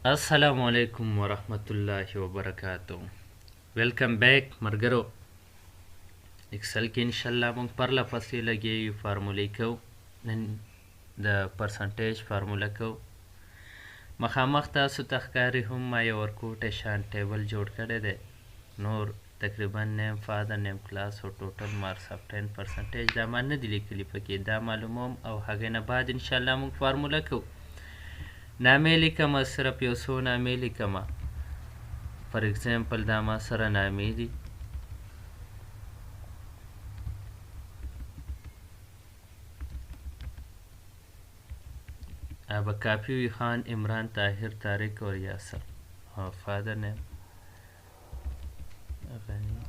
السلام علیکم ورحمت الله وبرکاتو. ویلکم بیک مرګرو. اکسل کې انشاءالله موږ پرله پسې لګي فارمولې کوو. نن د پرسنټیج فارموله کوو. مخامخ تاسو ته ښکاري هم ما یو ورکوټی شان ټیبل جوړ کړی دی. نور تقریبا نیم فادر نیم کلاس او ټوټل مارکس اف 10% دا ما نه دي لیکلي پکې، دا معلوموم او هغې نه بعد انشاءالله موږ فارموله کوو. نامې لیکمه، صرف یو څو نامې لیکمه. فار ایگزامپل دا ما سره نامې دي. ابا کافی وی خان، عمران، طاهر، طارق اور یاسر. فادر نیم غنی،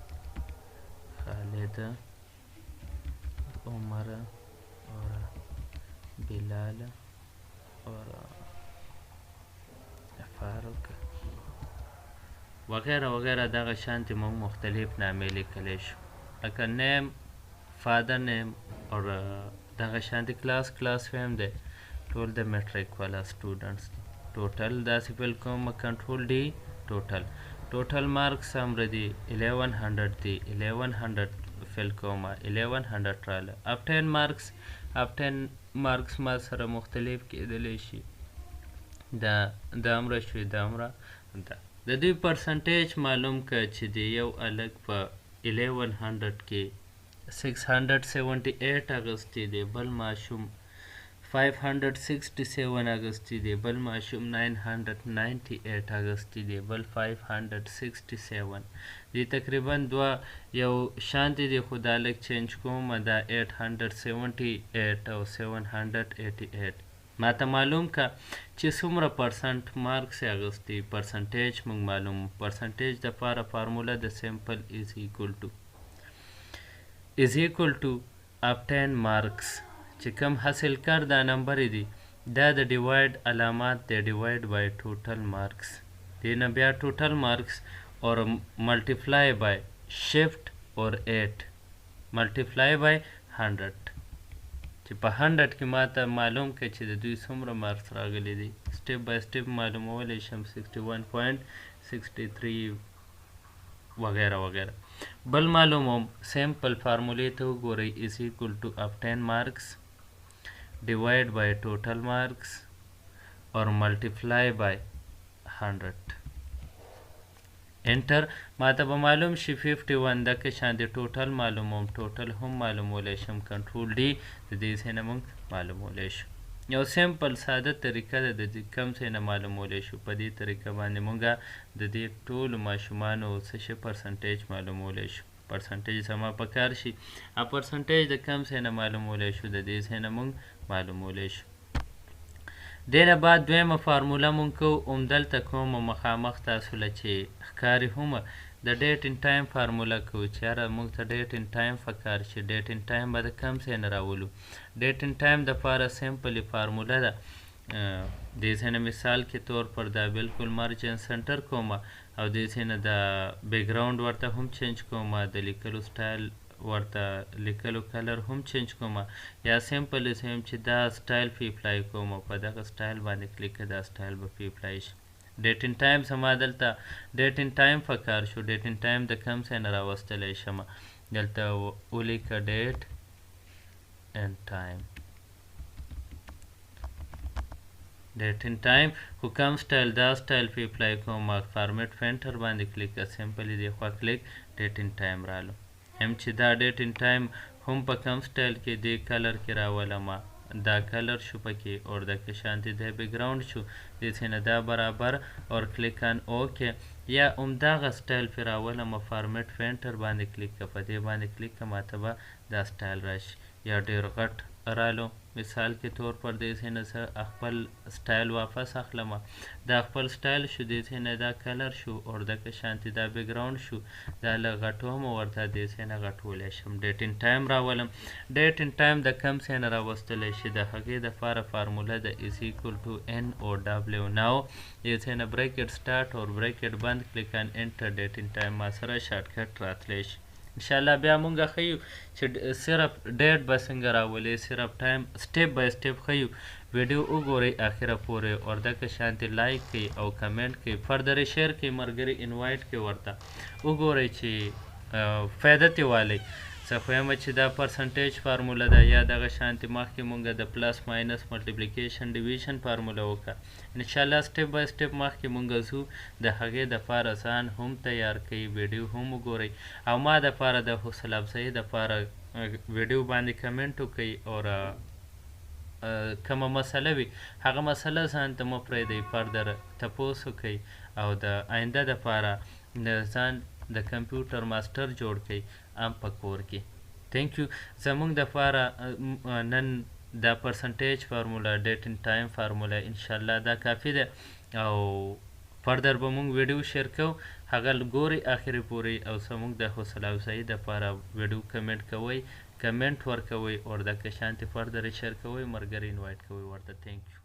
خالد، عمر اور بلال اور فاروق وغیره وغیره. دغه شانتې موږ مختلف نامې لیکلی شو، لکه نیم، فادر نیم اور دغه شانتې کلاس ویم دی. ټول د میټریک والا سټوډنټس دي. ټوټل داسې فیل کوم، کنټرول ډي ټوټل مارکس همره دي 1100 دي. 1100 فیل کوم، 1100 راله. اف 10 مارکس ما سره مختلف کېدلی شي. دا همره شوي، دا همره ده. د دوی پرسنټیج معلوم که چې د یو هلک په 1100 کې 678 اغستی دی، بل ماشوم 567 اغستی دی، بل ماشوم 998 اغستی دی، بل 567 دی. تقریبا دوه یو شانتی دی، خو دا لږ چینج کوم، دا 878 او 788. ما ته معلوم که چې څومره پرسنټ مارکس یې اغستی. پرسنټیج موږ معلوم. پرسنټیج دپاره فارموله د سیمپل از ایکول ټو اف 10 مارکس چې کوم حاصل کر دا نمبر دی، دا د ډیوایډ علامات دی. ډیوایډ بای ټوټل مارکس دی نه بیا ټوټل مارکس اور ملټیپلای بای شفٹ اور 8 ملټیپلای بای 100 چې په 100 کې ما ته معلوم که چې د دوی څومره مارکس راغلی دی. سټیپ بای سټیپ معلومولی شم. 61.63 وغیره وغیره. بل معلوموم، سیمپل فارمولې ته وګورئ. از ایکول ټو اف 10 مارکس ډیوایډ بای ټوټل مارکس اور ملټیپلای بای 100 انټر. ما ته به معلوم شي 51. دکه شان د ټوټل معلوموم، ټوټل هم معلومولی شم. کنټرول ډي د دې ځای نه موږ معلومولی شو. یو سیمپل ساده طریقه ده د کم ځای نه معلومولی شو. په دې طریقه باندې موږ د دې ټولو ماشومانو څه شي پرسنټیج معلومولی شو. پرسنټیج زما په کار شي. پرسنټیج د کم ځای نه معلومولی شو، د دې ځای نه موږ معلومولی شو. دې نه بعد دویمه فارموله مونږ کوو. همدلته کومه مخامخ تاسو له چې ښکاري هم د ډیټ ان ټایم فارموله کوو چې یاره موږ ته ډیټ ان ټایم پکار شي. ډیټ ان ټایم به د کم ځای نه راولو. ډیټ ان ټایم دپاره سیمپلې فارموله ده. دې ځای نه مثال کې طور پر دا بلکل مارجن سنټر کومه او دې ځای نه د بیکګراونډ ورته هم چینج کومه، د لیکلو سټایل ورته لیکلو کلر هم چینج کومه، یا سیمپل هم چې دا سټایل پې اپلای کوم، په دغه سټایل باندې کلیک کړه، دا سټایل به پې اپلای شي. ډیټ ان ټایم زما دلته ډیټ ان ټایم پکار شو. ډیټ ان ټایم د کم ځای نه راوستلی شم. دلته ولیکه ډیټ ان ټایم. ډیټ ان ټایم خو کم سټایل، دا سټایل پې اپلای کوم. فارمیټ فینټر باندې کلیک کړه، سیمپلې دې خوا کلیک، ډیټ ان ټایم رالو. هم چې دا ډیټ ان ټایم هم په کم سټایل کې دې کلر کې راولم، دا کلر شو پکې اور دکه شانتې د بیکګراونډ شو. دې ځای نه دا برابر اور کلیک ان اوکې، یا همدغه سټایل پې راولم، فارمیټ فینټر باندې کلیک کړه، په دې باندې کلیک کړه، ماته به دا سټایل راشي. یا ډېر غټ رالو، مثال کې طور پر دې ځای نه زه خپل سټایل واپس اخلم. دا خپل سټایل شو، دې ځای نه دا کلر شو اور دکه شانتې دا بیکګراونډ شو. دا لږ غټوم ورته دې ځای نه غټولی شم. ډیټ ان ټایم راولم. ډیټ ان ټایم د کم ځای نه راوستلی شي. د هغې دپاره فارموله د از ایکول ټو ان او ډبلیو. ناو دې ځای نه بریکټ سټارټ اور بریکټ بند، کلیک ان انټر. ډیټ ان ټایم ما سره شارټکټ راتلی شي. انشاءالله بیا مونږ ښیو چې صرف ډیټ به څنګه راولې، صرف ټایم سټیپ بای سټیپ ښیو. ویډیو وګورئ اخره پورې او دغه شانتې لایک کړئ او کمنټ کړئ فردر شیر کړئ ملګري انوایټ کړئ ورته وګورئ چې فایده ترې والئ څه خو یم چې دا پرسنټیج فارموله ده یا دغه شانتې مخکې مونږ د پلس ماینس ملټیپلیکیشن ډیویژن فارموله وکړه انشاءالله سټپ بای سټپ مخکې مونږ ځو د هغې دپاره ځان هم تیار کړئ ویډیو هم وګورئ او ما دپاره د حوصله افزایۍ دپاره ویډیو باندې کمنټ وکړئ او کومه مسله وي هغه مسله ځان ته مه پرېږدئ فردر تپوس وکړئ او د آینده دپاره د ځان د کمپیوټر ماسټر جوړ کړئ هم په کور کې تھینک یو زموږ دپاره نن دا پرسنټیج فارموله ډیټ ان ټایم فارموله انشاءالله دا کافي ده او فردر به مونږ ویډیو شیر کوو هغه ګورئ اخرې پورې او زموږ د حوصله افزایۍ دپاره ویډیو کمنټ کوئ کمنټ ورکوئ او دغه شانتې فردر شیر کوئ ملګري انوایټ کوئ ورته تھینک یو